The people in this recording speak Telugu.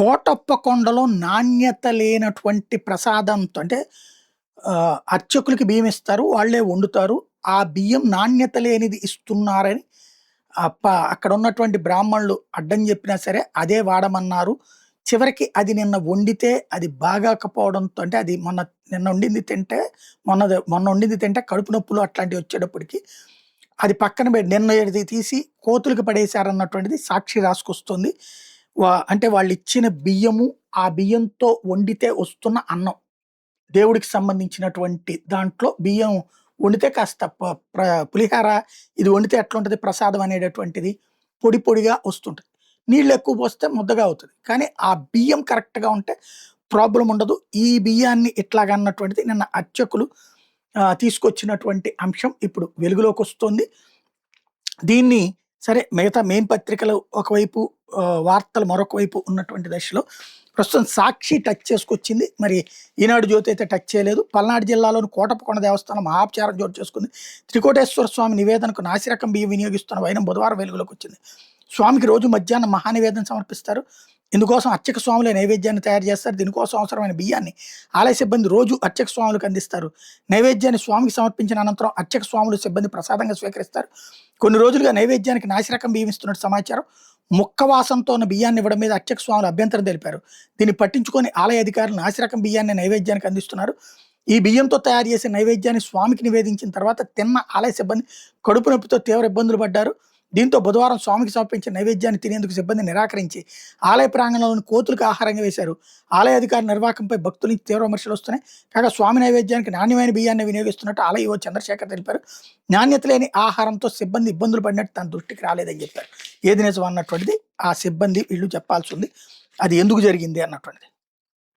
కోటప్పకొండలో నాణ్యత లేనటువంటి ప్రసాదంతో అంటే అర్చకులకి బియ్యం ఇస్తారు. వాళ్ళే వండుతారు. ఆ బియ్యం నాణ్యత లేనిది ఇస్తున్నారని అక్కడ ఉన్నటువంటి బ్రాహ్మణులు అడ్డం చెప్పినా సరే అదే వాడమన్నారు. చివరికి అది నిన్న వండితే అది బాగాకపోవడంతో అంటే అది నిన్న వండింది తింటే మొన్న వండింది తింటే కడుపు నొప్పులు అట్లాంటివి వచ్చేటప్పటికి అది పక్కన పెట్టి నిన్నది తీసి కోతులకు పడేశారన్నటువంటిది సాక్షి రాసుకొస్తుంది. అంటే వాళ్ళు ఇచ్చిన బియ్యము, ఆ బియ్యంతో వండితే వస్తున్న అన్నం. దేవుడికి సంబంధించినటువంటి దాంట్లో బియ్యం వండితే కాస్త పులిహార ఇది వండితే ఎట్లుంటది ప్రసాదం అనేటటువంటిది పొడి పొడిగా వస్తుంటది. నీళ్ళు ఎక్కువ పోస్తే ముద్దగా అవుతుంది. కానీ ఆ బియ్యం కరెక్ట్‌గా ఉంటే ప్రాబ్లమ్ ఉండదు. ఈ బియ్యాన్ని ఇట్లాగన్నటువంటిది నిన్న అర్చకులు తీసుకొచ్చినటువంటి అంశం ఇప్పుడు వెలుగులోకొస్తుంది. దీన్ని సరే మిగతా మెయిన్ పత్రికలు ఒకవైపు, వార్తలు మరొక వైపు ఉన్నటువంటి దశలో ప్రస్తుతం సాక్షి టచ్ చేసుకొచ్చింది. మరి ఈనాడు జ్యోతి అయితే టచ్ చేయలేదు. పల్నాడు జిల్లాలోని కోటప్పకొండ దేవస్థానం మహాపచారం చోటు చేసుకుంది. త్రికోటేశ్వర స్వామి నివేదనకు నాసిరకం బియ్యం వినియోగిస్తున్న వైనం బుధవారం వెలుగులోకి వచ్చింది. స్వామికి రోజు మధ్యాహ్నం మహానివేదన సమర్పిస్తారు. ఇందుకోసం అర్చక స్వాములే నైవేద్యాన్ని తయారు చేస్తారు. దీనికోసం అవసరమైన బియ్యాన్ని ఆలయ సిబ్బంది రోజు అర్చక స్వాములకు అందిస్తారు. నైవేద్యాన్ని స్వామికి సమర్పించిన అనంతరం అర్చక స్వాములు సిబ్బంది ప్రసాదంగా స్వీకరిస్తారు. కొన్ని రోజులుగా నైవేద్యానికి నాసిరకం బియ్యం ఇస్తున్నట్టు సమాచారం. ముక్కవాసంతో ఉన్న బియ్యాన్ని ఇవ్వడం మీద అర్చక స్వాములు అభ్యంతరం తెలిపారు. దీన్ని పట్టించుకొని ఆలయ అధికారులు నాసిరకం బియ్యాన్ని నైవేద్యానికి అందిస్తున్నారు. ఈ బియ్యంతో తయారు చేసిన నైవేద్యాన్ని స్వామికి నివేదించిన తర్వాత తిన్న ఆలయ సిబ్బంది కడుపు నొప్పితో తీవ్ర ఇబ్బందులు పడ్డారు. దీంతో బుధవారం స్వామికి సమర్పించిన నైవేద్యాన్ని తినేందుకు సిబ్బంది నిరాకరించి ఆలయ ప్రాంగణంలోని కోతులకు ఆహారంగా వేశారు. ఆలయ అధికారి నిర్వాహకంపై భక్తుల నుంచి తీవ్ర విమర్శలు వస్తున్నాయి. కాగా స్వామి నైవేద్యానికి నాణ్యమైన బియ్యాన్ని వినియోగిస్తున్నట్టు ఆలయ ఈవో చంద్రశేఖర్ తెలిపారు. నాణ్యత లేని ఆహారంతో సిబ్బంది ఇబ్బందులు పడినట్టు తన దృష్టికి రాలేదని చెప్పారు. ఏది నిజం అన్నటువంటిది ఆ సిబ్బంది వీళ్ళు చెప్పాల్సి ఉంది. అది ఎందుకు జరిగింది అన్నటువంటిది.